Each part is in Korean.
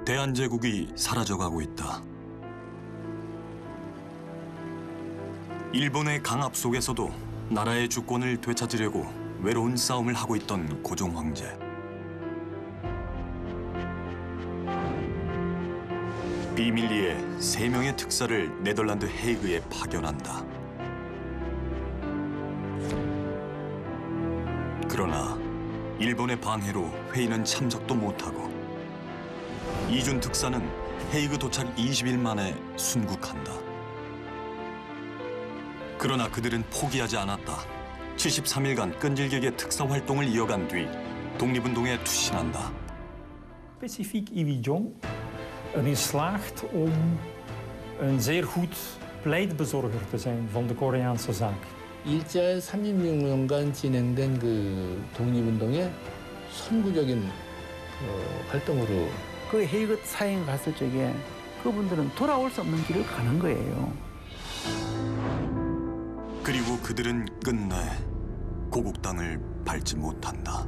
대한제국이 사라져가고 있다. 일본의 강압 속에서도 나라의 주권을 되찾으려고 외로운 싸움을 하고 있던 고종 황제. 비밀리에 3명의 특사를 네덜란드 헤이그에 파견한다. 그러나 일본의 방해로 회의는 참석도 못하고 이준 특사는 헤이그 도착 20일 만에 순국한다. 그러나 그들은 포기하지 않았다. 73일간 끈질기게 특사 활동을 이어간 뒤 독립운동에 투신한다. Specifiek Iwijong erin slaagt om een zeer goed pleitbezorger te zijn van de Koreaanse zaak. 일제 36년간 진행된 그 독립운동의 선구적인 활동으로 그 헤이그 사행에 갔을 적에 그분들은 돌아올 수 없는 길을 가는 거예요. 그리고 그들은 끝내 고국 땅을 밟지 못한다.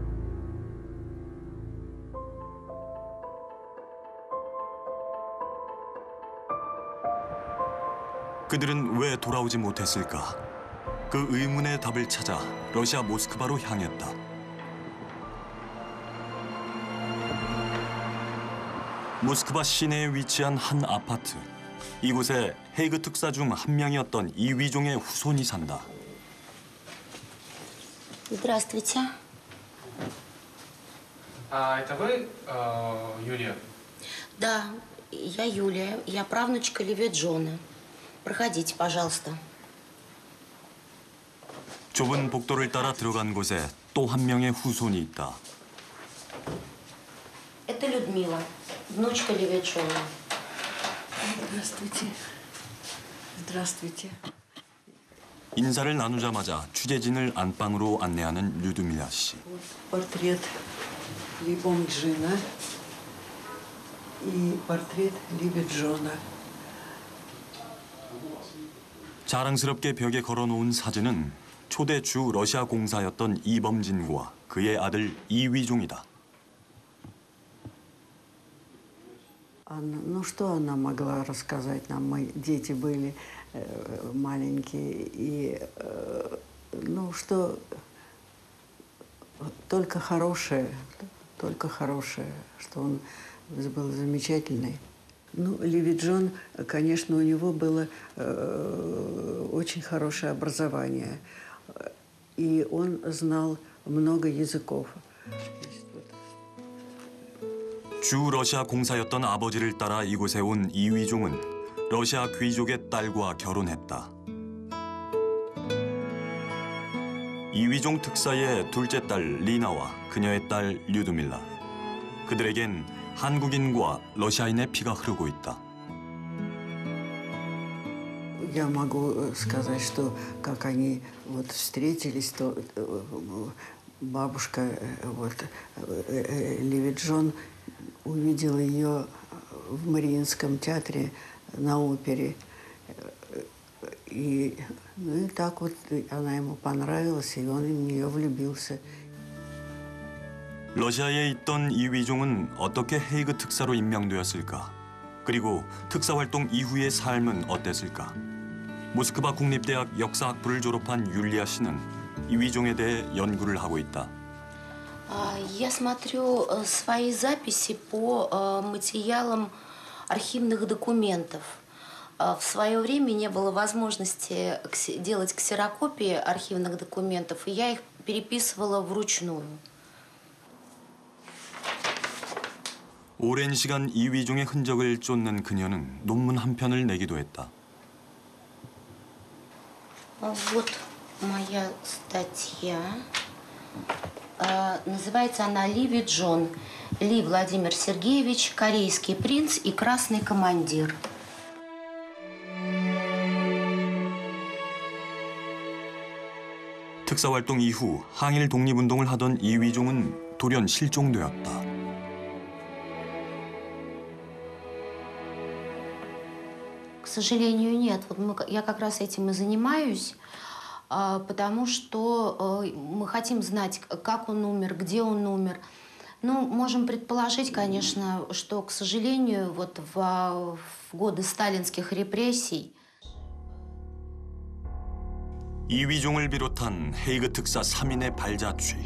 그들은 왜 돌아오지 못했을까? 그 의문의 답을 찾아 러시아 모스크바로 향했다. 모스크바 시내에 위치한 한 아파트. 이곳에 헤이그 특사 중 한 명이었던 이위종의 후손이 산다. Здравствуйте. Это вы, Юлия? Да, я Юлия. Я правнучка Ливи Джона. Проходите, пожалуйста. 좁은 복도를 따라 들어간 곳에 또 한 명의 후손이 있다. Это Людмила, внучка Ливи Джона. Здравствуйте. Здравствуйте. 인사를 나누자마자 취재진을 안방으로 안내하는 류드밀라 씨. Портрет Либонджина и портрет Ливи Джона. 자랑스럽게 벽에 걸어놓은 사진은 초대 주 러시아 공사였던 이범진과 그의 아들 이위종이다. Ну, что она могла рассказать нам? Мы дети были маленькие, и, ну, что только хорошее, что он был замечательный. Ну, Ливи Джон, конечно, у него было очень хорошее образование, и он знал много языков. 주 러시아 공사였던 아버지를 따라 이곳에 온 이위종은 러시아 귀족의 딸과 결혼했다. 이위종 특사의 둘째 딸 리나와 그녀의 딸 류드밀라. 그들에겐 한국인과 러시아인의 피가 흐르고 있다. Я могу сказать, что как они вот встретились, то бабушка вот Ливи Джон увидела ее в Мариинском театре на опере. И, ну и так вот она ему понравилась, и он в нее влюбился. 러시아에 있던 이위종은 어떻게 헤이그 특사로 임명되었을까? 그리고 특사 활동 이후의 삶은 어땠을까? 모스크바 국립대학 역사학부를 졸업한 율리아 씨는 이위종에 대해 연구를 하고 있다. Я смотрю свои записи по материалам архивных документов. В свое время не было возможности делать ксерокопии архивных документов, и я их переписывала вручную. 오랜 시간 이위종의 흔적을 쫓는 그녀는 논문 한 편을 내기도 했다. Вот моя статья. Называется она «Ливи Джон». Ли Владимир Сергеевич, корейский принц и красный командир. 특사 활동 이후 항일 독립운동을 하던 이위종은 돌연 실종되었다. К сожалению, нет. Вот я как раз этим и занимаюсь, потому что мы хотим знать, как он умер, где он умер. Ну, можем предположить, конечно, что, к сожалению, вот в годы сталинских репрессий 이위종을 비롯한 헤이그 특사 3인의 발자취.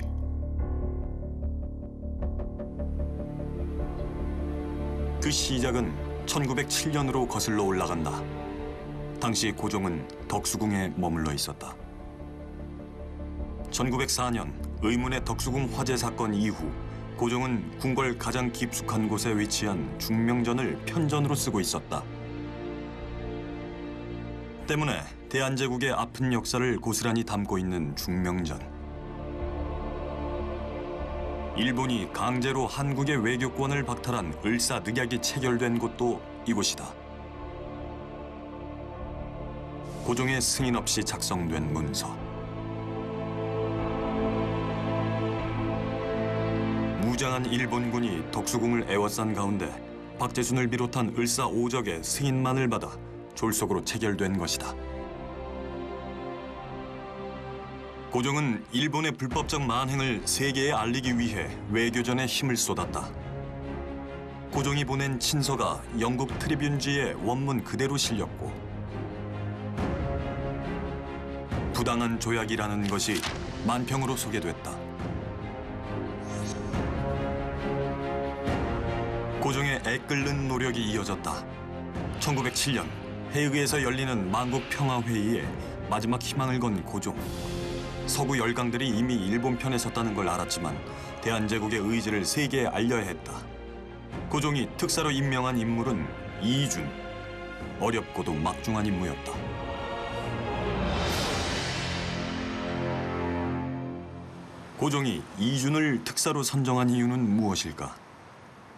그 시작은 1907년으로 거슬러 올라간다. 당시 고종은 덕수궁에 머물러 있었다. 1904년 의문의 덕수궁 화재 사건 이후 고종은 궁궐 가장 깊숙한 곳에 위치한 중명전을 편전으로 쓰고 있었다. 때문에 대한제국의 아픈 역사를 고스란히 담고 있는 중명전. 일본이 강제로 한국의 외교권을 박탈한 을사늑약이 체결된 곳도 이곳이다. 고종의 승인 없이 작성된 문서. 무장한 일본군이 덕수궁을 에워싼 가운데 박재순을 비롯한 을사오적의 승인만을 받아 졸속으로 체결된 것이다. 고종은 일본의 불법적 만행을 세계에 알리기 위해 외교전에 힘을 쏟았다. 고종이 보낸 친서가 영국 트리뷴지의 원문 그대로 실렸고 부당한 조약이라는 것이 만평으로 소개됐다. 고종의 애끓는 노력이 이어졌다. 1907년 헤이그에서 열리는 만국평화회의에 마지막 희망을 건 고종. 서구 열강들이 이미 일본 편에 섰다는 걸 알았지만 대한제국의 의지를 세계에 알려야 했다. 고종이 특사로 임명한 인물은 이준. 어렵고도 막중한 임무였다. 고종이 이준을 특사로 선정한 이유는 무엇일까?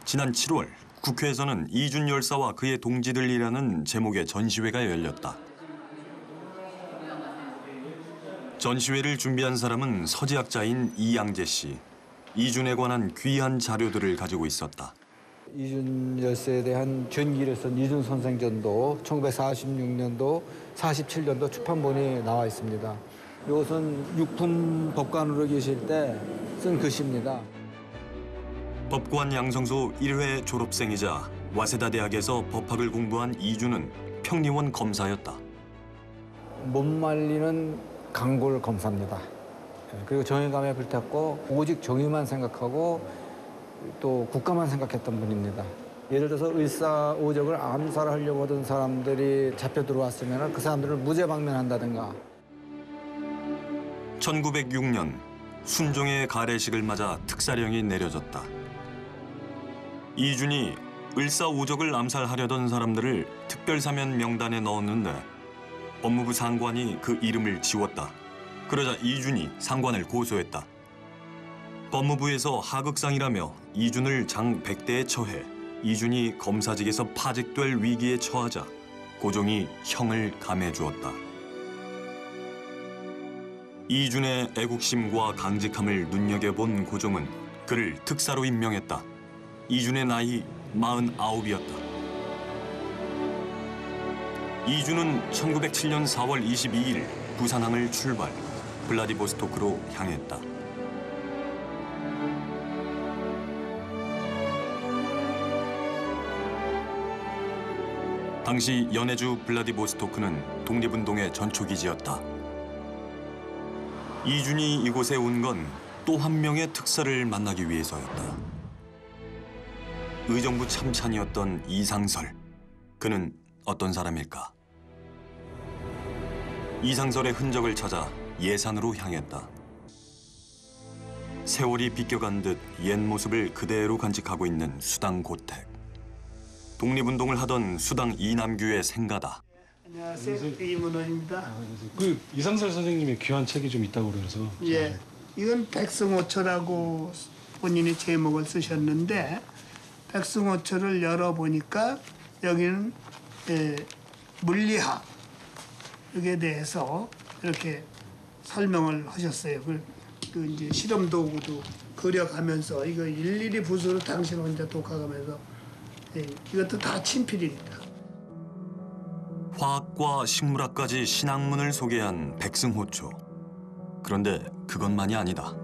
지난 7월 국회에서는 이준 열사와 그의 동지들이라는 제목의 전시회가 열렸다. 전시회를 준비한 사람은 서지학자인 이양재 씨. 이준에 관한 귀한 자료들을 가지고 있었다. 이준 열사에 대한 전기를 쓴 이준 선생전도 1946년도, 47년도 출판본이 나와 있습니다. 이것은 육품 법관으로 계실 때 쓴 글씨입니다. 법관 양성소 1회 졸업생이자 와세다 대학에서 법학을 공부한 이준은 평리원 검사였다. 못 말리는 강골 검사입니다. 그리고 정의감에 불탔고 오직 정의만 생각하고 또 국가만 생각했던 분입니다. 예를 들어서 을사오적을 암살하려고 하던 사람들이 잡혀 들어왔으면 그 사람들을 무죄방면한다든가. 1906년 순종의 가래식을 맞아 특사령이 내려졌다. 이준이 을사오적을 암살하려던 사람들을 특별사면 명단에 넣었는데 법무부 상관이 그 이름을 지웠다. 그러자 이준이 상관을 고소했다. 법무부에서 하극상이라며 이준을 장 100대에 처해 이준이 검사직에서 파직될 위기에 처하자 고종이 형을 감해주었다. 이준의 애국심과 강직함을 눈여겨본 고종은 그를 특사로 임명했다. 이준의 나이 49이었다. 이준은 1907년 4월 22일 부산항을 출발, 블라디보스토크로 향했다. 당시 연해주 블라디보스토크는 독립운동의 전초기지였다. 이준이 이곳에 온 건 또 한 명의 특사를 만나기 위해서였다. 의정부 참찬이었던 이상설. 그는 어떤 사람일까? 이상설의 흔적을 찾아 예산으로 향했다. 세월이 비껴간 듯 옛 모습을 그대로 간직하고 있는 수당 고택. 독립운동을 하던 수당 이남규의 생가다. 안녕하세요. 이문호입니다. 그 이상설 선생님의 귀한 책이 좀 있다고 그래서. 예, 이건 백승호초라고 본인이 제목을 쓰셨는데 백승호초를 열어보니까 여기는 물리학에 대해서 이렇게 설명을 하셨어요. 그 이제 실험 도구도 그려가면서 이거 일일이 붓으로 당신 혼자 독학하면서 이것도 다 친필입니다. 화학과 식물학까지 신학문을 소개한 백승호초. 그런데 그것만이 아니다.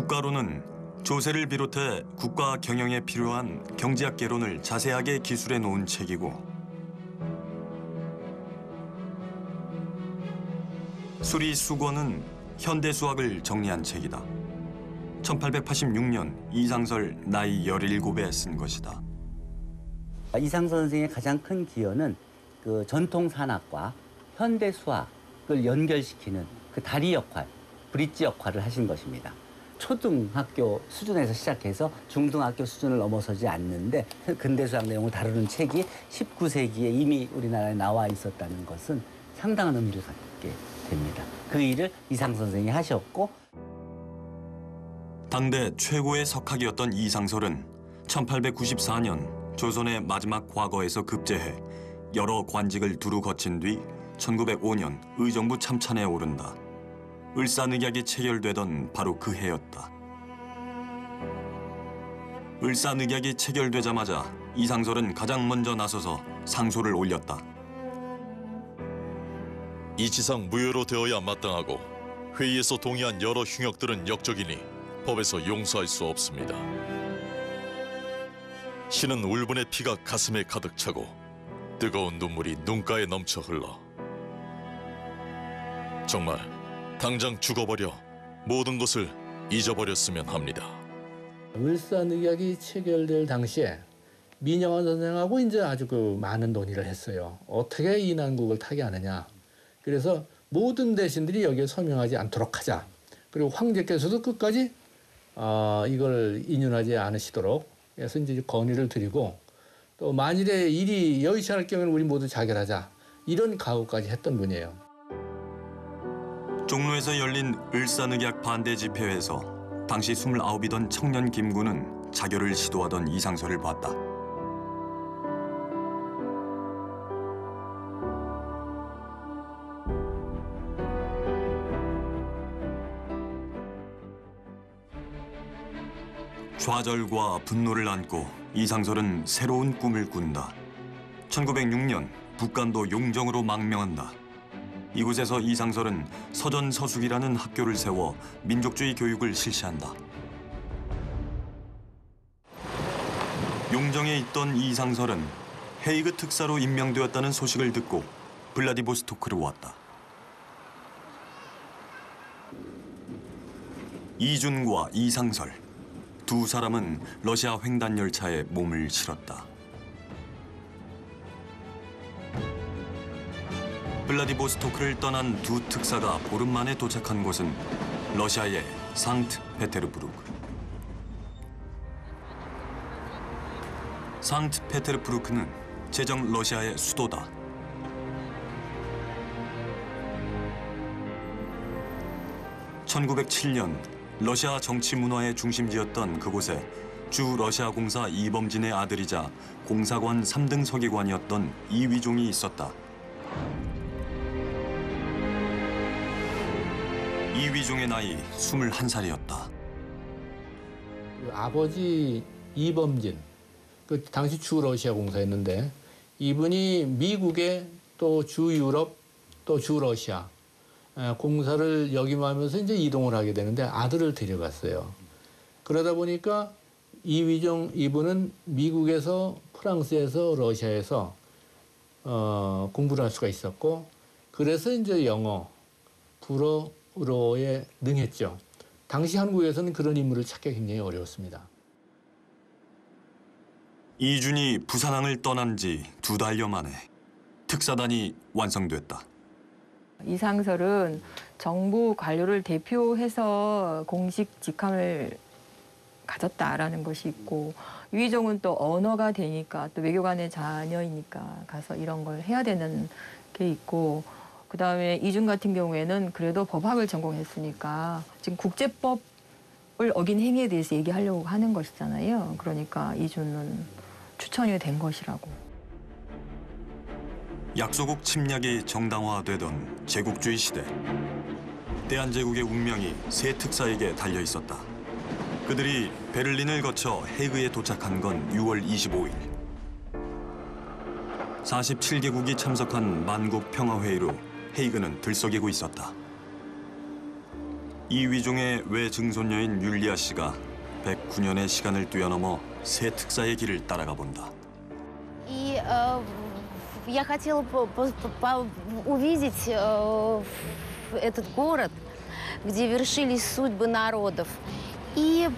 국가로는 조세를 비롯해 국가 경영에 필요한 경제학 개론을 자세하게 기술해 놓은 책이고 수리수권은 현대 수학을 정리한 책이다. 1886년 이상설 나이 17에 쓴 것이다. 이상설 선생의 가장 큰 기여는 그 전통 산학과 현대 수학을 연결시키는 그 다리 역할, 브릿지 역할을 하신 것입니다. 초등학교 수준에서 시작해서 중등학교 수준을 넘어서지 않는데 근대 수학 내용을 다루는 책이 19세기에 이미 우리나라에 나와 있었다는 것은 상당한 의미를 갖게 됩니다. 그 일을 이상 선생이 하셨고 당대 최고의 석학이었던 이상설은 1894년 조선의 마지막 과거에서 급제해 여러 관직을 두루 거친 뒤 1905년 의정부 참찬에 오른다. 을사늑약이 체결되던 바로 그 해였다. 을사늑약이 체결되자마자 이상설은 가장 먼저 나서서 상소를 올렸다. 이치상 무효로 되어야 마땅하고 회의에서 동의한 여러 흉역들은 역적이니 법에서 용서할 수 없습니다. 신은 울분의 피가 가슴에 가득 차고 뜨거운 눈물이 눈가에 넘쳐 흘러 정말 당장 죽어버려 모든 것을 잊어버렸으면 합니다. 을사늑약이 체결될 당시에 민영환 선생하고 이제 아주 그 많은 논의를 했어요. 어떻게 이 난국을 타개하느냐. 그래서 모든 대신들이 여기에 서명하지 않도록 하자. 그리고 황제께서도 끝까지 이걸 인윤하지 않으시도록 해서 이제 건의를 드리고 또 만일에 일이 여의치 않을 경우에는 우리 모두 자결하자. 이런 각오까지 했던 분이에요. 종로에서 열린 을사늑약 반대 집회에서 당시 29이던 청년 김구는 자결을 시도하던 이상설을 봤다. 좌절과 분노를 안고 이상설은 새로운 꿈을 꾼다. 1906년 북간도 용정으로 망명한다. 이곳에서 이상설은 서전서숙이라는 학교를 세워 민족주의 교육을 실시한다. 용정에 있던 이상설은 헤이그 특사로 임명되었다는 소식을 듣고 블라디보스토크로 왔다. 이준과 이상설, 두 사람은 러시아 횡단 열차에 몸을 실었다. 블라디보스토크를 떠난 두 특사가 보름 만에 도착한 곳은 러시아의 상트페테르부르크. 상트페테르부르크는 제정 러시아의 수도다. (1907년) 러시아 정치 문화의 중심지였던 그곳에 주 러시아 공사 이범진의 아들이자 공사관 3등 서기관이었던 이위종이 있었다. 이위종의 나이 21살이었다. 그 아버지 이범진, 그 당시 주 러시아 공사였는데 이분이 미국의 또 주 유럽 또 주 러시아 공사를 역임하면서 이제 이동을 하게 되는데 아들을 데려갔어요. 그러다 보니까 이위종 이분은 미국에서 프랑스에서 러시아에서 공부를 할 수가 있었고 그래서 이제 영어, 불어로에 능했죠. 당시 한국에서는 그런 인물을 찾기 굉장히 어려웠습니다. 이준이 부산항을 떠난 지 2달여 만에 특사단이 완성됐다. 이상설은 정부 관료를 대표해서 공식 직함을 가졌다라는 것이 있고 유희종은 또 언어가 되니까 또 외교관의 자녀이니까 가서 이런 걸 해야 되는 게 있고 그다음에 이준 같은 경우에는 그래도 법학을 전공했으니까 지금 국제법을 어긴 행위에 대해서 얘기하려고 하는 것이잖아요. 그러니까 이준은 추천이 된 것이라고. 약소국 침략이 정당화되던 제국주의 시대. 대한제국의 운명이 세 특사에게 달려 있었다. 그들이 베를린을 거쳐 헤이그에 도착한 건 6월 25일. 47개국이 참석한 만국 평화회의로 헤이그는 들썩이고 있었다. 이위종의 외증손녀인 율리아 씨가 109년의 시간을 뛰어넘어 새 특사의 길을 따라가 본다. И я хотела увидеть этот город, где вершились судьбы народов, и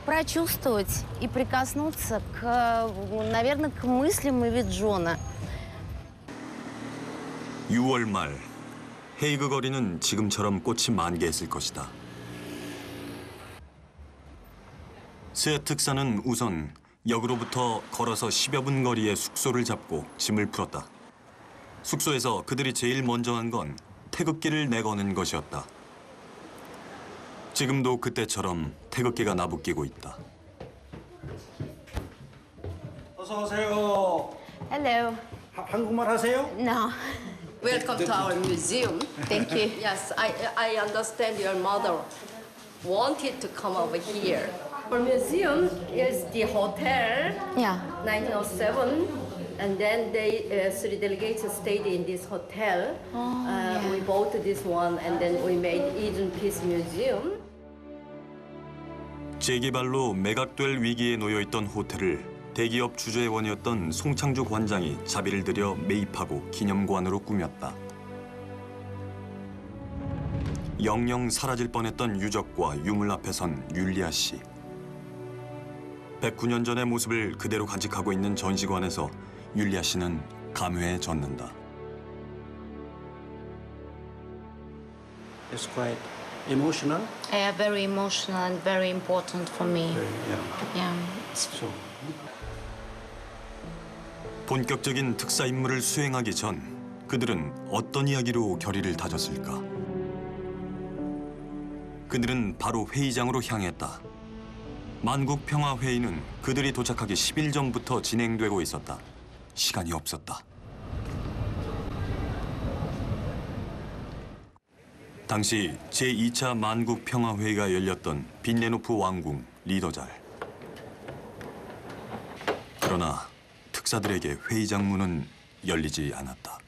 прочувствовать и прикоснуться наверное, к мыслям Эвиджона. 6월 말 헤이그 거리는 지금처럼 꽃이 만개했을 것이다. 새 특사는 우선 역으로부터 걸어서 10여 분 거리의 숙소를 잡고 짐을 풀었다. 숙소에서 그들이 제일 먼저 한 건 태극기를 내거는 것이었다. 지금도 그때처럼 태극기가 나부끼고 있다. 어서 오세요. Hello. 한국말 하세요? No. Welcome to our museum. Thank you. Yes, I understand your mother wanted to come over here. Our museum is the hotel, Yeah. 1907, and then they three delegates stayed in this hotel. We bought this one, and then we made Eden Peace Museum. 재개발로 매각될 위기에 놓여있던 호텔을 대기업 주재원이었던 송창주 관장이 자비를 들여 매입하고 기념관으로 꾸몄다. 영영 사라질 뻔했던 유적과 유물 앞에 선 율리아 씨. 109년 전의 모습을 그대로 간직하고 있는 전시관에서 율리아 씨는 감회에 젖는다. It's quite emotional. Yeah, very emotional and very important for me. Yeah. So. 본격적인 특사 임무를 수행하기 전 그들은 어떤 이야기로 결의를 다졌을까? 그들은 바로 회의장으로 향했다. 만국평화회의는 그들이 도착하기 10일 전부터 진행되고 있었다. 시간이 없었다. 당시 제2차 만국평화회의가 열렸던 빈네노프 왕궁 리더잘. 그러나 특사들에게 회의장 문은 열리지 않았다.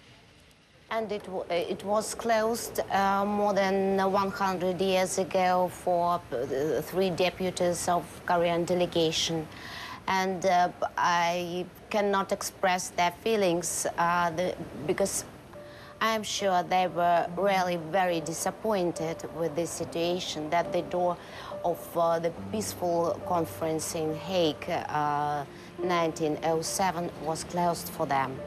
And it was closed more than 100 years ago for three deputies of Korean delegation. And I cannot express their feelings because I'm sure they were really very disappointed with this situation, that the door of the peaceful conference in Hague 1907 was closed for them.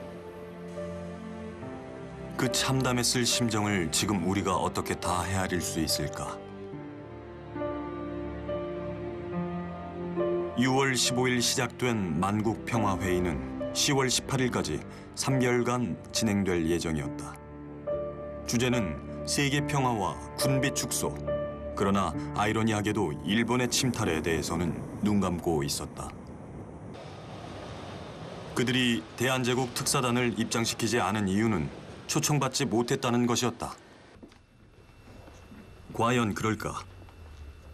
그 참담했을 심정을 지금 우리가 어떻게 다 헤아릴 수 있을까? 6월 15일 시작된 만국평화회의는 10월 18일까지 3개월간 진행될 예정이었다. 주제는 세계 평화와 군비 축소. 그러나 아이러니하게도 일본의 침탈에 대해서는 눈 감고 있었다. 그들이 대한제국 특사단을 입장시키지 않은 이유는 초청받지 못했다는 것이었다. 과연 그럴까?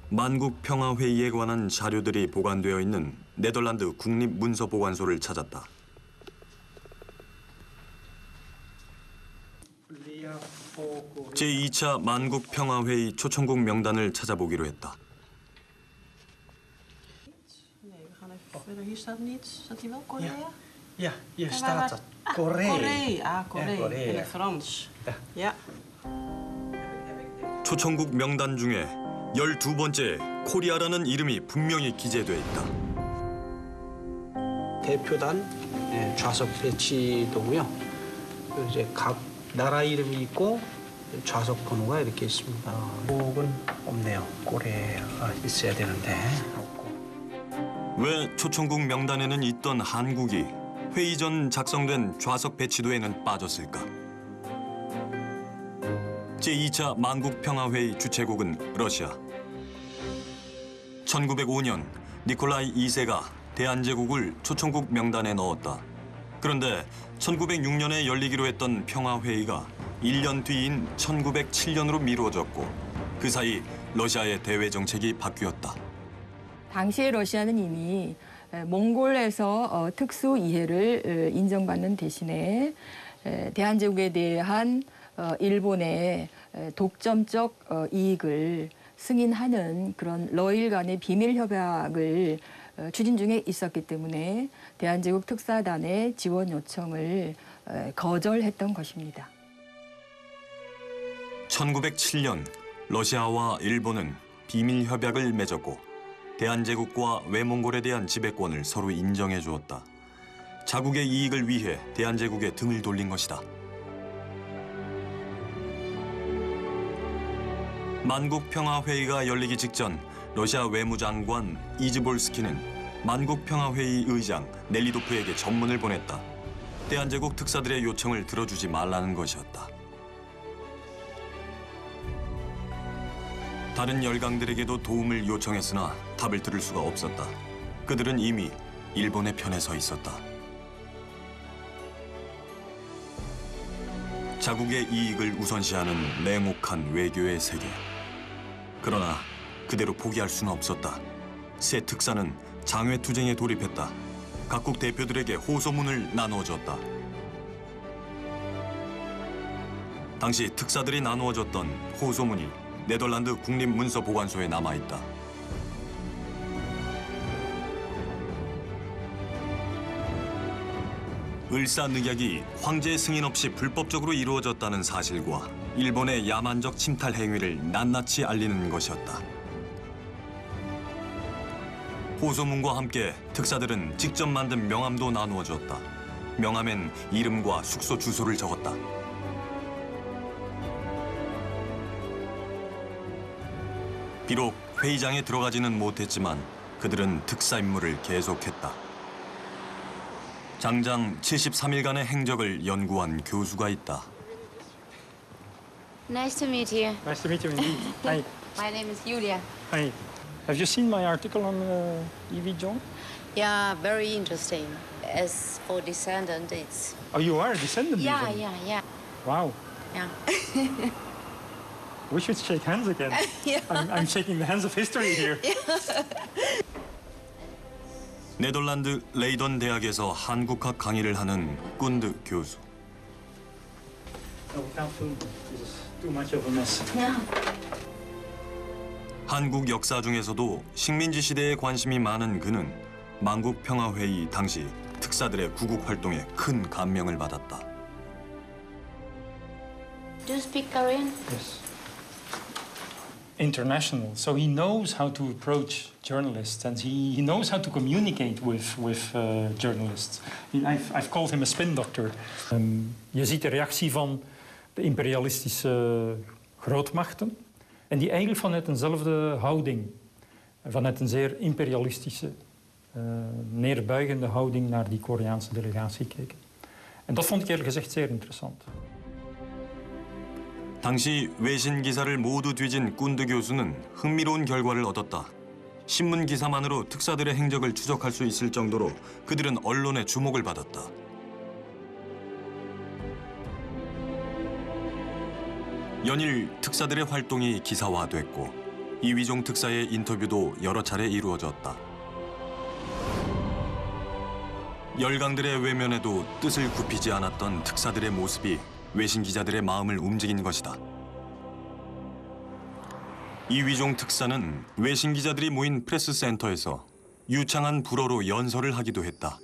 만국평화회의에 관한 자료들이 보관되어 있는 네덜란드 국립문서보관소를 찾았다. 제2차 만국평화회의 초청국 명단을 찾아보기로 했다. Hier staat niets. Staat hier wel Korea? Ja, hier staat het. Korea. Korea. Korea. Korea. In het Frans. Ja. 초청국 명단 중에 12번째 코리아라는 이름이 분명히 기재돼 있다. 대표단 좌석 배치도고요. 그리고 이제 각 나라 이름이 있고 좌석 번호가 이렇게 있습니다. 목은 없네요. 코리아가 있어야 되는데. 왜 초청국 명단에는 있던 한국이 회의 전 작성된 좌석 배치도에는 빠졌을까? 제2차 만국평화회의 주최국은 러시아. 1905년 니콜라이 2세가 대한제국을 초청국 명단에 넣었다. 그런데 1906년에 열리기로 했던 평화회의가 1년 뒤인 1907년으로 미뤄졌고 그 사이 러시아의 대외 정책이 바뀌었다. 당시에 러시아는 이미 몽골에서 특수 이해를 인정받는 대신에 대한제국에 대한 일본의 독점적 이익을 승인하는 그런 러일 간의 비밀 협약을 추진 중에 있었기 때문에 대한제국 특사단의 지원 요청을 거절했던 것입니다. 1907년 러시아와 일본은 비밀 협약을 맺었고 대한제국과 외몽골에 대한 지배권을 서로 인정해 주었다. 자국의 이익을 위해 대한제국에 등을 돌린 것이다. 만국평화회의가 열리기 직전 러시아 외무장관 이즈볼스키는 만국평화회의 의장 넬리도프에게 전문을 보냈다. 대한제국 특사들의 요청을 들어주지 말라는 것이었다. 다른 열강들에게도 도움을 요청했으나 답을 들을 수가 없었다. 그들은 이미 일본의 편에 서 있었다. 자국의 이익을 우선시하는 냉혹한 외교의 세계. 그러나 그대로 포기할 수는 없었다. 새 특사는 장외투쟁에 돌입했다. 각국 대표들에게 호소문을 나누어줬다. 당시 특사들이 나누어줬던 호소문이 네덜란드 국립문서보관소에 남아있다. 을사늑약이 황제 승인 없이 불법적으로 이루어졌다는 사실과 일본의 야만적 침탈 행위를 낱낱이 알리는 것이었다. 호소문과 함께 특사들은 직접 만든 명함도 나누어줬다. 명함엔 이름과 숙소 주소를 적었다. 비록 회의장에 들어가지는 못했지만 그들은 특사 임무를 계속했다. 장장 73일간의 행적을 연구한 교수가 있다. Nice to meet you. Nice to meet you indeed. Hi. My name is Julia. Hi. Have you seen my article on E.V. Jong? Yeah, very interesting. As for descendant, it's... Oh, you are a descendant Yeah, even? yeah. Wow. Yeah. We should shake hands again. Yeah. I'm shaking the hands of history here. 네덜란드 레이던 대학에서 한국학 강의를 하는 꾼드 교수. No, we can't film. This is too much of a mess. Yeah. 한국 역사 중에서도 식민지 시대에 관심이 많은 그는 만국평화회의 당시 특사들의 구국 활동에 큰 감명을 받았다. Do you speak Korean? Yes. International, so he knows how to approach journalists and he knows how to communicate with journalists. I've called him a spin doctor. Je ziet de reactie van de imperialistische grootmachten en die eigenlijk vanuit eenzelfde houding, vanuit een zeer imperialistische, neerbuigende houding naar die Koreaanse delegatie keken. En dat vond ik eerlijk gezegd zeer interessant. 당시 외신 기사를 모두 뒤진 꾼드 교수는 흥미로운 결과를 얻었다. 신문 기사만으로 특사들의 행적을 추적할 수 있을 정도로 그들은 언론의 주목을 받았다. 연일 특사들의 활동이 기사화됐고 이위종 특사의 인터뷰도 여러 차례 이루어졌다. 열강들의 외면에도 뜻을 굽히지 않았던 특사들의 모습이 외신 기자들의 마음을 움직인 것이다. 이위종 특사는 외신 기자들이 모인 프레스센터에서 유창한 불어로 연설을 하기도 했다.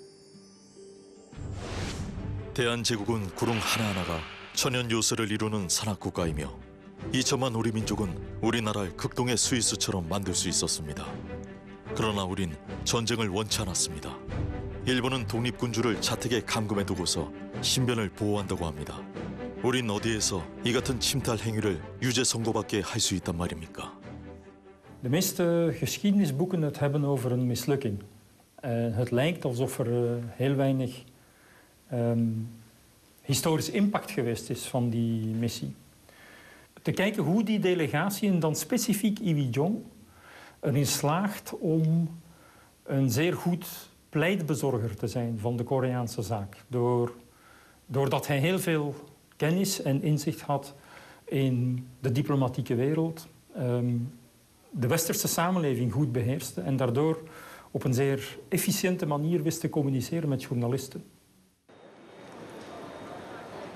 대한제국은 구릉 하나하나가 천연 요새를 이루는 산악국가이며 2천만 우리 민족은 우리나라를 극동의 스위스처럼 만들 수 있었습니다. 그러나 우린 전쟁을 원치 않았습니다. 일본은 독립군주를 자택에 감금해 두고서 신변을 보호한다고 합니다. 우린 어디에서 이 같은 침탈 행위를 유죄 선고받게 할 수 있단 말입니까? De meeste geschiedenisboeken het hebben over een mislukking. Het lijkt alsof er heel weinig historische impact geweest is van die missie. Te kijken hoe die delegatie en dan specifiek Iwi Jong erin slaagt om een zeer goed pleitbezorger te zijn van de Koreaanse zaak. Doordat hij heel veel kennis en inzicht had in de diplomatieke wereld, de westerse samenleving goed beheerste en daardoor op een zeer efficiënte manier wist te communiceren met journalisten.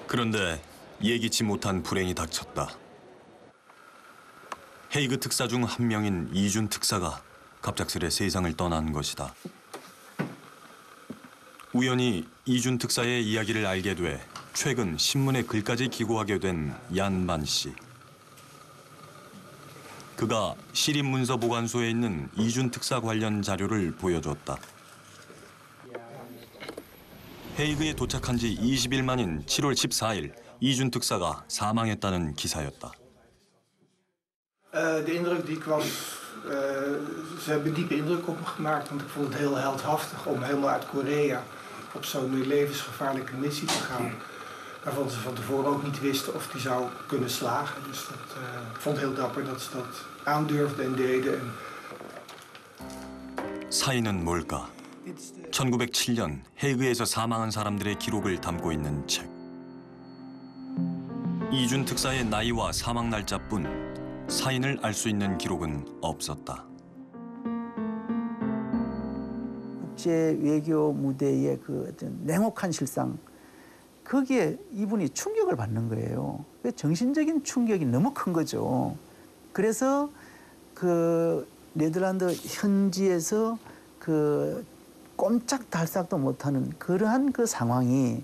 그런데 예기치 못한 불행이 닥쳤다. 헤이그 특사 중 한 명인 이준 특사가 갑작스레 세상을 떠난 것이다. 우연히 이준 특사의 이야기를 알게 돼 최근 신문에 글까지 기고하게 된 얀만 씨. 그가 시립문서보관소에 있는 이준 특사 관련 자료를 보여줬다. 헤이그에 도착한 지 20일 만인 7월 14일 이준 특사가 사망했다는 기사였다. De indruk die kwam, ze hebben diepe indruk op me gemaakt, want ik vond het heel heldhaftig om helemaal uit Korea op zo'n levensgevaarlijke missie te gaan. Waarvan ze van tevoren ook niet wisten of die zou kunnen slagen. Dus ik vond het heel dapper dat ze dat aandurfden en deden. 사인은 뭘까? 1907년 헤이그에서 사망한 사람들의 기록을 담고 있는 책. 이준 특사의 나이와 사망 날짜뿐 사인을 알 수 있는 기록은 없었다. 국제 외교 무대의 그 어떤 냉혹한 실상, 거기에 이분이 충격을 받는 거예요. 정신적인 충격이 너무 큰 거죠. 그래서 그 네덜란드 현지에서 그 꼼짝달싹도 못하는 그러한 그 상황이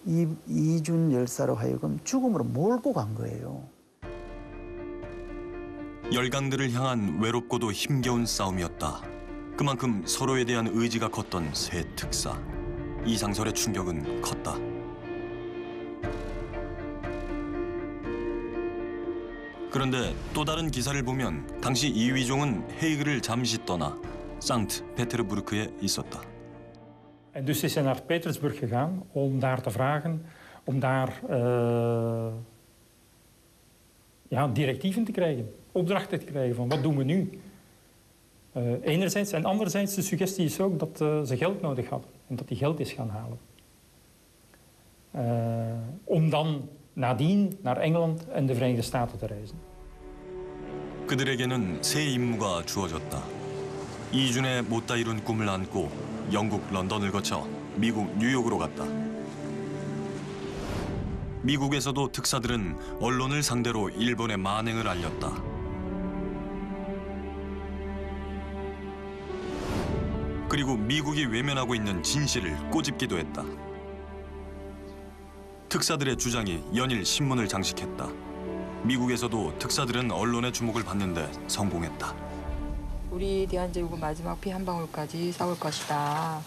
이준 열사로 하여금 죽음으로 몰고 간 거예요. 열강들을 향한 외롭고도 힘겨운 싸움이었다. 그만큼 서로에 대한 의지가 컸던 새 특사. 이상설의 충격은 컸다. 그런데 또 다른 기사를 보면 당시 이위종은 헤이그를 잠시 떠나 상트-페테르부르크에 있었다. En dus is hij naar Petersburg gegaan om daar te vragen, om daar directieven te krijgen, opdrachten te krijgen van wat doen we nu. Enerzijds en anderzijds de suggestie is ook dat ze geld nodig hadden en dat hij geld is gaan halen. Om dan nadien naar Engeland en de Verenigde Staten te reizen. 그들에게는 새 임무가 주어졌다. 이준의 못다 이룬 꿈을 안고 영국 런던을 거쳐 미국 뉴욕으로 갔다. 미국에서도 특사들은 언론을 상대로 일본의 만행을 알렸다. 그리고 미국이 외면하고 있는 진실을 꼬집기도 했다. 특사들의 주장이 연일 신문을 장식했다. 미국에서도 특사들은 언론의 주목을 받는데 성공했다. 우리 대한제국은 마지막 피 한 방울까지 싸울 것이다.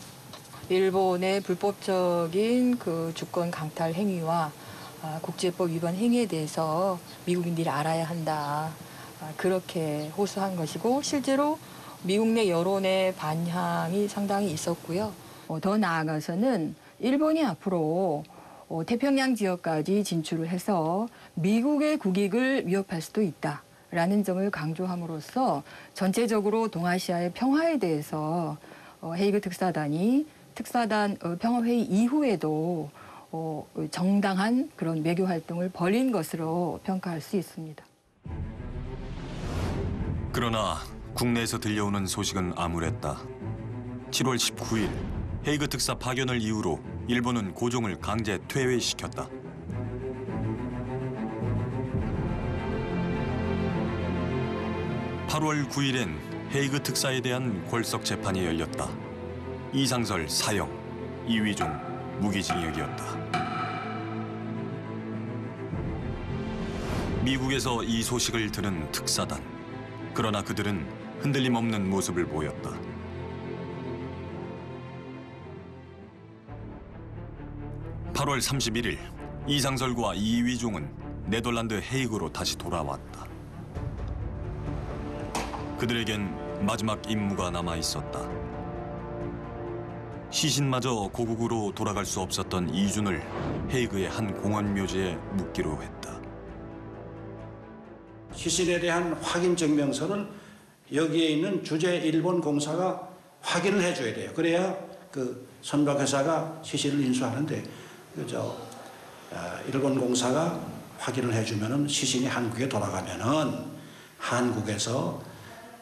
일본의 불법적인 그 주권 강탈 행위와 국제법 위반 행위에 대해서 미국인들이 알아야 한다. 그렇게 호소한 것이고 실제로 미국 내 여론의 반향이 상당히 있었고요. 더 나아가서는 일본이 앞으로 태평양 지역까지 진출을 해서 미국의 국익을 위협할 수도 있다라는 점을 강조함으로써 전체적으로 동아시아의 평화에 대해서 헤이그 특사단이 특사단 평화회의 이후에도 정당한 그런 외교 활동을 벌인 것으로 평가할 수 있습니다. 그러나 국내에서 들려오는 소식은 암울했다. 7월 19일 헤이그 특사 파견을 이유로 일본은 고종을 강제 퇴위시켰다. (8월 9일엔) 헤이그 특사에 대한 골석 재판이 열렸다. 이상설 사형, 이위종 무기징역이었다. 미국에서 이 소식을 들은 특사단. 그러나 그들은 흔들림 없는 모습을 보였다. (8월 31일) 이상설과 이위종은 네덜란드 헤이그로 다시 돌아왔다. 그들에겐 마지막 임무가 남아 있었다. 시신마저 고국으로 돌아갈 수 없었던 이준을 헤이그의 한 공원 묘지에 묻기로 했다. 시신에 대한 확인 증명서를 여기에 있는 주재 일본 공사가 확인을 해줘야 돼요. 그래야 그 선박회사가 시신을 인수하는데 일본 공사가 확인을 해주면은 시신이 한국에 돌아가면은 한국에서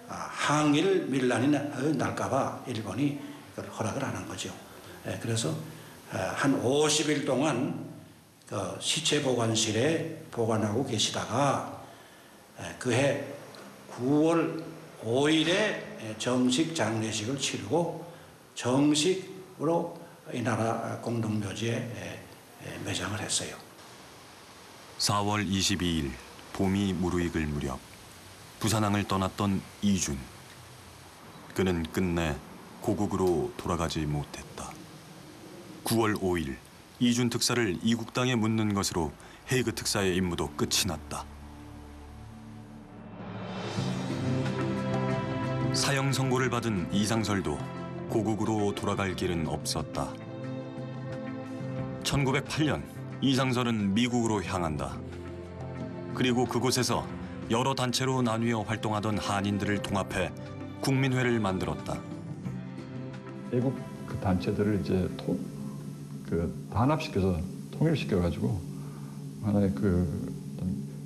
항일 밀란이 날까봐 일본이 그걸 허락을 안 한 거죠. 그래서 한 50일 동안 그 시체 보관실에 보관하고 계시다가 그해 9월 5일에 정식 장례식을 치르고 정식으로 이 나라 공동묘지에 매장을 했어요. 4월 22일 봄이 무르익을 무렵 부산항을 떠났던 이준. 그는 끝내 고국으로 돌아가지 못했다. 9월 5일 이준 특사를 이국 땅에 묻는 것으로 헤이그 특사의 임무도 끝이 났다. 사형 선고를 받은 이상설도 고국으로 돌아갈 길은 없었다. 1908년 이상설은 미국으로 향한다. 그리고 그곳에서 여러 단체로 나뉘어 활동하던 한인들을 통합해 국민회를 만들었다. 애국 그 단체들을 이제 단합시켜서 통일시켜가지고 하나의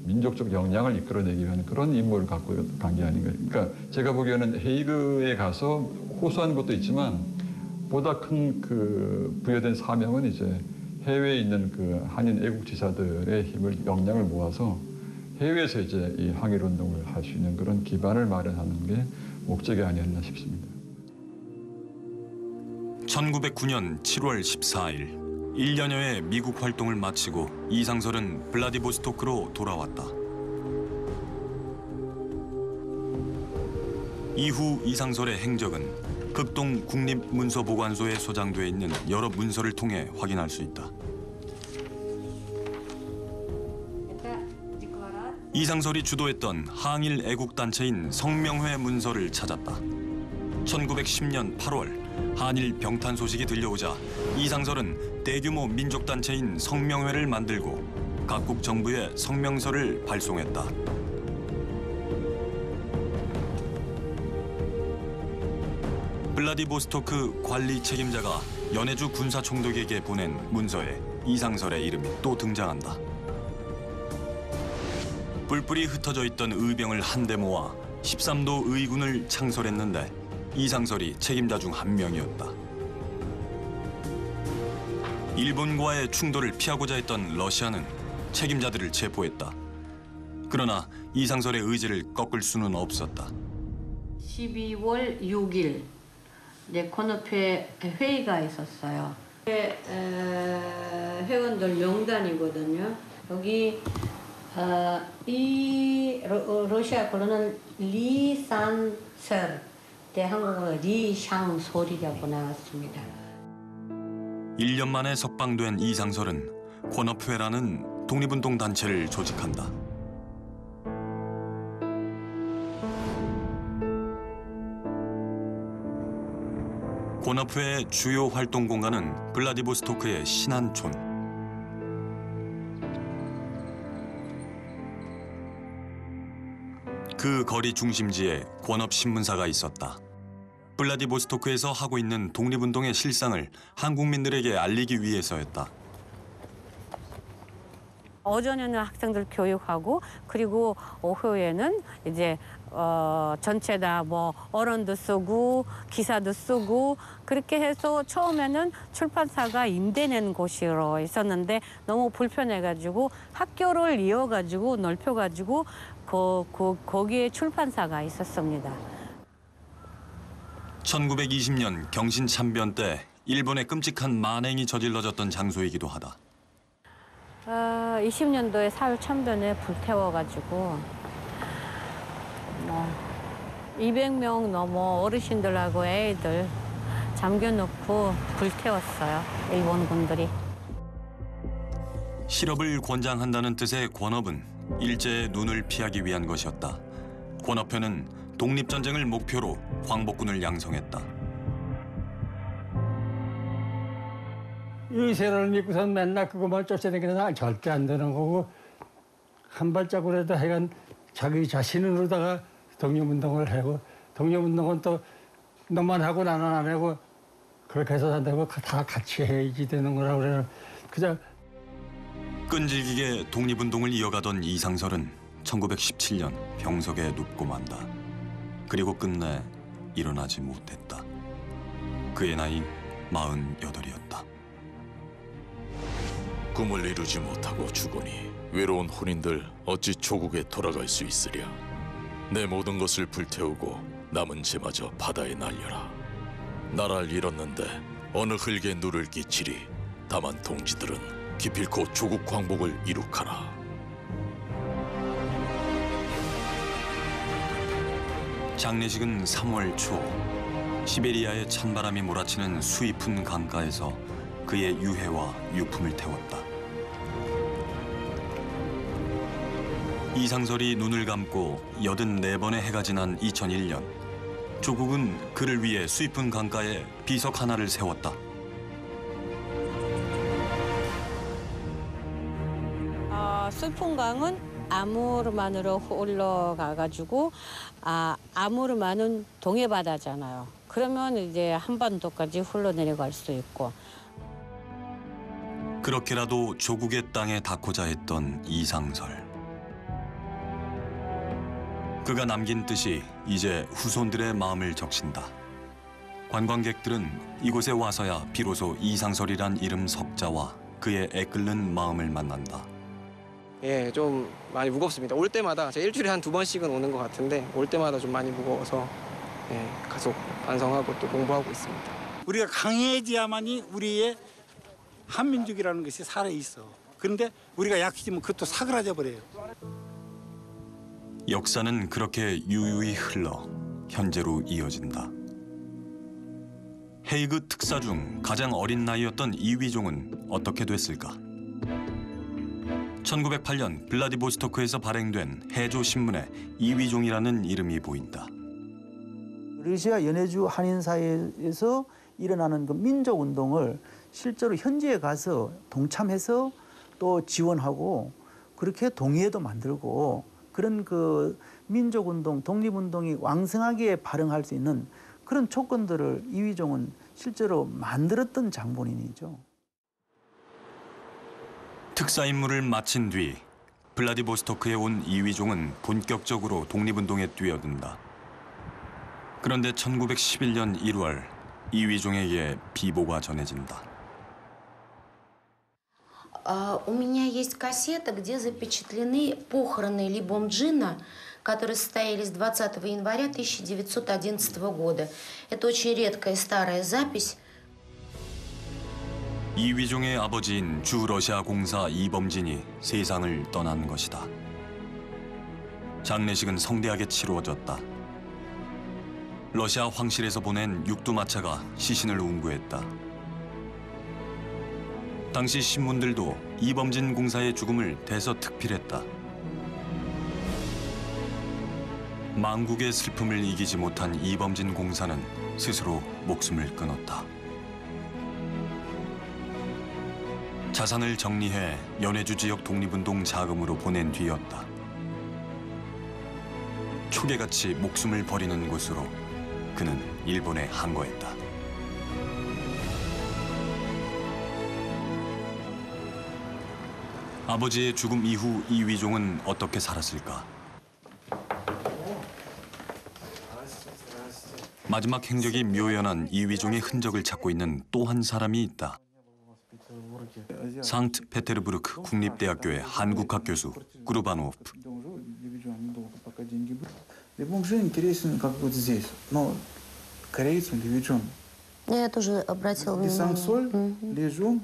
민족적 역량을 이끌어내기 위한 그런 임무를 갖고 간 게 아닌가. 그러니까 제가 보기에는 헤이그에 가서 호소한 것도 있지만 보다 큰 부여된 사명은 이제 해외에 있는 그 한인 애국지사들의 힘을 역량을 모아서 해외에서 이제 이 항일 운동을 할 수 있는 그런 기반을 마련하는 게 목적이 아니었나 싶습니다. 1909년 7월 14일 1년여의 미국 활동을 마치고 이상설은 블라디보스토크로 돌아왔다. 이후 이상설의 행적은 극동 국립문서보관소에 소장돼 있는 여러 문서를 통해 확인할 수 있다. 이상설이 주도했던 항일 애국단체인 성명회 문서를 찾았다. 1910년 8월 한일 병탄 소식이 들려오자 이상설은 대규모 민족단체인 성명회를 만들고 각국 정부에 성명서를 발송했다. 블라디보스토크 관리 책임자가 연해주 군사총독에게 보낸 문서에 이상설의 이름이 또 등장한다. 뿔뿔이 흩어져 있던 의병을 한데 모아 13도 의군을 창설했는데 이상설이 책임자 중 한 명이었다. 일본과의 충돌을 피하고자 했던 러시아는 책임자들을 체포했다. 그러나 이상설의 의지를 꺾을 수는 없었다. 12월 6일 권업회 회의가 있었어요. 회원들 명단이거든요. 여기 이 러시아 거로는 리산설, 한국어로 리샹솔이라고 나왔습니다. 1년 만에 석방된 이상설은 권업회라는 독립운동 단체를 조직한다. 권업회의 주요 활동 공간은 블라디보스토크의 신안촌. 그 거리 중심지에 권업신문사가 있었다. 블라디보스토크에서 하고 있는 독립운동의 실상을 한국민들에게 알리기 위해서였다. 오전에는 학생들 교육하고 그리고 오후에는 이제 전체 다 뭐 어론도 쓰고 기사도 쓰고 그렇게 해서 처음에는 출판사가 임대낸 곳으로 있었는데 너무 불편해가지고 학교를 이어가지고 넓혀가지고 거기에 출판사가 있었습니다. 1920년 경신 참변 때 일본의 끔찍한 만행이 저질러졌던 장소이기도 하다. 20년도에 4.1 참변에 불태워가지고 200명 넘어 어르신들하고 애들 잠겨놓고 불태웠어요. 일본 군들이. 실업을 권장한다는 뜻의 권업은 일제의 눈을 피하기 위한 것이었다. 권업회는 독립전쟁을 목표로 광복군을 양성했다. 의세를 믿고선 맨날 그것만 쫓아다니는 절대 안 되는 거고 한 발자국이라도 하여간 자기 자신으로다가 독립운동을 하고 독립운동은 또 너만 하고 나는 안 하고 그렇게 해서 산다고 다 같이 해야지 되는 거라고 그래요. 그냥 끈질기게 독립운동을 이어가던 이상설은 1917년 병석에 눕고 만다. 그리고 끝내 일어나지 못했다. 그의 나이 48이었다. 꿈을 이루지 못하고 죽으니 외로운 혼인들 어찌 조국에 돌아갈 수 있으랴. 내 모든 것을 불태우고 남은 재마저 바다에 날려라. 나라를 잃었는데 어느 흙에 누를 끼치리. 다만 동지들은 기필코 조국 광복을 이룩하라. 장례식은 3월 초 시베리아의 찬바람이 몰아치는 수이푼 강가에서 그의 유해와 유품을 태웠다. 이상설이 눈을 감고 84번의 해가 지난 2001년 조국은 그를 위해 수이푼 강가에 비석 하나를 세웠다. 수이푼강은 아무르만으로 올라가가지고 아무르만은 동해바다잖아요. 그러면 이제 한반도까지 흘러내려갈 수 있고. 그렇게라도 조국의 땅에 닿고자 했던 이상설. 그가 남긴 뜻이 이제 후손들의 마음을 적신다. 관광객들은 이곳에 와서야 비로소 이상설이란 이름 석자와 그의 애끓는 마음을 만난다. 예, 좀 많이 무겁습니다. 올 때마다 제가 일주일에 한 2번씩은 오는 것 같은데 올 때마다 좀 많이 무거워서 계속 반성하고 또 공부하고 있습니다. 우리가 강해져야만이 우리의 한민족이라는 것이 살아있어. 그런데 우리가 약해지면 그것도 사그라져 버려요. 역사는 그렇게 유유히 흘러 현재로 이어진다. 헤이그 특사 중 가장 어린 나이였던 이휘종은 어떻게 됐을까? 1908년 블라디보스토크에서 발행된 해조 신문에 이휘종이라는 이름이 보인다. 러시아 연해주 한인 사회에서 일어나는 그 민족 운동을 실제로 현지에 가서 동참해서 또 지원하고 그렇게 동의회도 만들고 그런 그 민족 운동, 독립 운동이 왕성하게 발흥할 수 있는 그런 조건들을 이휘종은 실제로 만들었던 장본인이죠. 특사 임무를 마친 뒤 블라디보스토크에 온 이휘종은 본격적으로 독립운동에 뛰어든다. 그런데 1911년 1월 이휘종에게 비보가 전해진다. У меня есть кассета, где запечатлены похороны Ли Бомджина, которые состоялись 20 января 1911 года. Это очень редкая старая запись. 이휘종의 아버지인 주 러시아 공사 이범진이 세상을 떠난 것이다. 장례식은 성대하게 치루어졌다. 러시아 황실에서 보낸 육두마차가 시신을 운구했다. 당시 신문들도 이범진 공사의 죽음을 대서특필했다. 망국의 슬픔을 이기지 못한 이범진 공사는 스스로 목숨을 끊었다. 자산을 정리해 연해주 지역 독립운동 자금으로 보낸 뒤였다. 초계같이 목숨을 버리는 곳으로 그는 일본에 항거했다. 아버지의 죽음 이후 이휘종은 어떻게 살았을까? 마지막 행적이 묘연한 이휘종의 흔적을 찾고 있는 또 한 사람이 있다. 상트페테르부르크 국립대학교의 한국학 교수 구르바노프. Я тоже обратила внимание.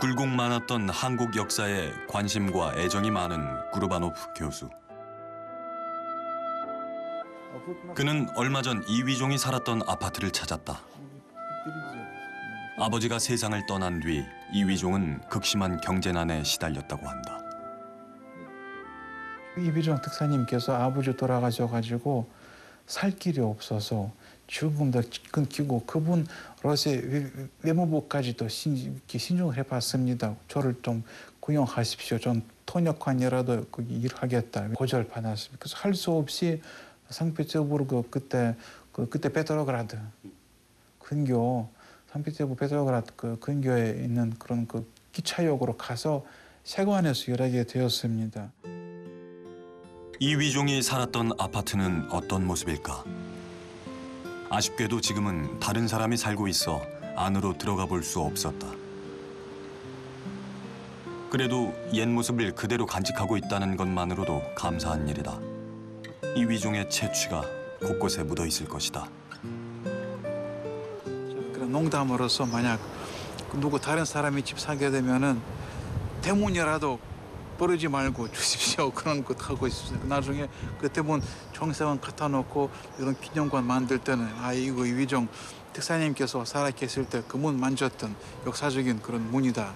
굴곡 많았던 한국 역사에 관심과 애정이 많은 구르바노프 교수. 그는 얼마 전 이휘종이 살았던 아파트를 찾았다. 아버지가 세상을 떠난 뒤 이휘종은 극심한 경제난에 시달렸다고 한다. 이휘종 특사님께서 아버지 돌아가셔가지고 살 길이 없어서 죽음도 끊기고 그분 러시아 외무부까지도 신청을 해봤습니다. 저를 좀 구용하십시오. 전 통역관이라도 거기 일하겠다. 거절받았습니다. 그래서 할 수 없이 상페테르부르크 그때 페트로그라드 근교 상페테르부르크 페트로그라드 그 근교에 있는 그런 그 기차역으로 가서 세관에서 일하게 되었습니다. 이휘종이 살았던 아파트는 어떤 모습일까? 아쉽게도 지금은 다른 사람이 살고 있어 안으로 들어가 볼 수 없었다. 그래도 옛 모습을 그대로 간직하고 있다는 것만으로도 감사한 일이다. 이위종의 채취가 곳곳에 묻어 있을 것이다. 그런 농담으로서 만약 누구 다른 사람이 집 사게 되면은 대문이라도 버리지 말고 주십시오. 그런 것 하고 있어요. 나중에 그 대문 정세원 갖다 놓고 이런 기념관 만들 때는 이거 이위종 특사님께서 살아계실 때 그 문 만졌던 역사적인 그런 문이다.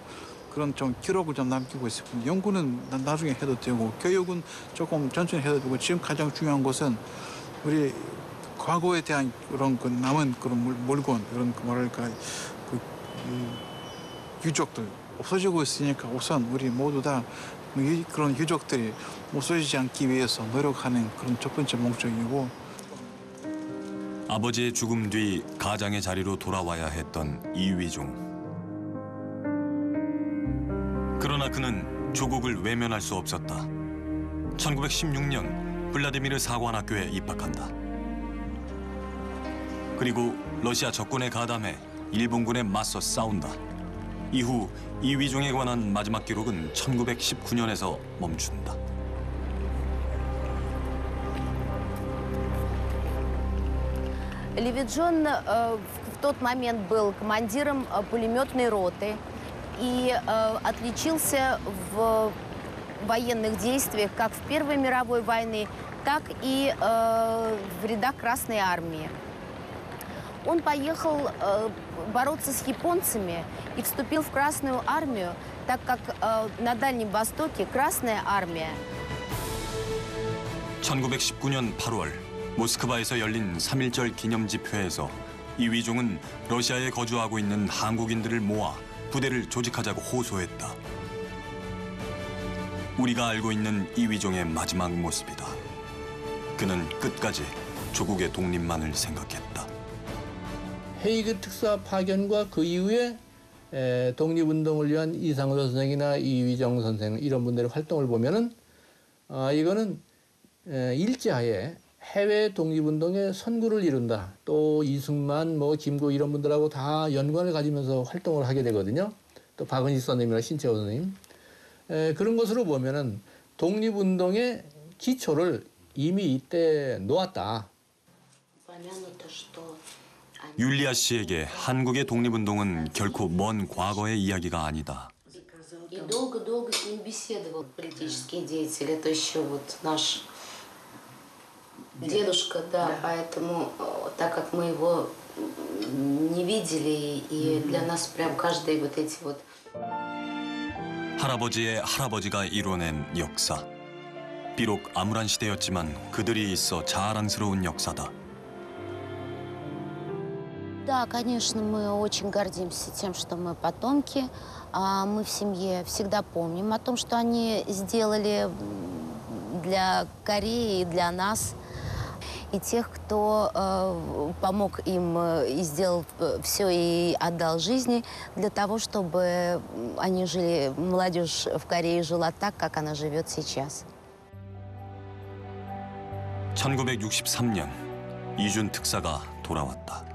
그런 좀 기록을 좀 남기고 있습니다. 연구는 나중에 해도 되고 교육은 조금 천천히 해도 되고 지금 가장 중요한 것은 우리 과거에 대한 그런 그 남은 그런 물건 이런 그 뭐랄까 유적들 없어지고 있으니까 우선 우리 모두 다 그런 유적들이 없어지지 않기 위해서 노력하는 그런 첫 번째 목적이고. 아버지의 죽음 뒤 가장의 자리로 돌아와야 했던 이위종. 그러나 그는 조국을 외면할 수 없었다. 1916년 블라디미르 사관학교에 입학한다. 그리고 러시아 적군에 가담해 일본군에 맞서 싸운다. 이후 이위종에 관한 마지막 기록은 1919년에서 멈춘다. Левиджон в тот момент был командиром пулеметной роты и отличился в военных действиях как в Первой мировой войне, так и в рядах Красной армии. Он поехал бороться с японцами и вступил в Красную армию, так как на Дальнем Востоке Красная армия. 1919년 8월 모스크바에서 열린 3.1절 기념 집회에서 이위종은 러시아에 거주하고 있는 한국인들을 모아 부대를 조직하자고 호소했다. 우리가 알고 있는 이위종의 마지막 모습이다. 그는 끝까지 조국의 독립만을 생각했다. 헤이그 특사 파견과 그 이후에 독립운동을 위한 이상서 선생이나 이위종 선생 이런 분들의 활동을 보면은 이거는 일제하에 해외 독립운동의 선구를 이룬다. 또 이승만, 김구 이런 분들하고 다 연관을 가지면서 활동을 하게 되거든요. 또 박은식 선생님이나 신채호 선생님. 그런 것으로 보면은 독립운동의 기초를 이미 이때 놓았다. 율리아 씨에게 한국의 독립운동은 결코 먼 과거의 이야기가 아니다. И долго-долго с ним беседовал политический деятель. Это еще вот наш дедушка, да, поэтому так как мы его не видели, и для нас прям каждые вот эти вот. 할아버지의 할아버지가 이뤄낸 역사. 비록 암울한 시대였지만 그들이 있어 자랑스러운 역사다. Да, конечно, мы очень гордимся тем, что мы потомки. Мы в семье всегда помним о том, что они сделали для Кореи и для нас. И тех, кто помог им и сделал все и отдал жизни для того, чтобы они жили, молодежь в Корее жила так, как она живет сейчас. 1963년 이준 특사가 돌아왔다.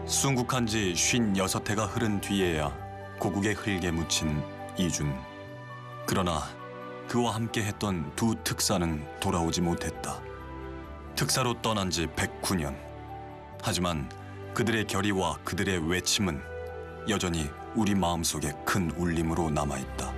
순국한 지 56해가 흐른 뒤에야 고국의 흙에 묻힌 이준. 그러나 그와 함께 했던 두 특사는 돌아오지 못했다. 특사로 떠난 지 109년. 하지만 그들의 결의와 그들의 외침은 여전히 우리 마음속에 큰 울림으로 남아있다.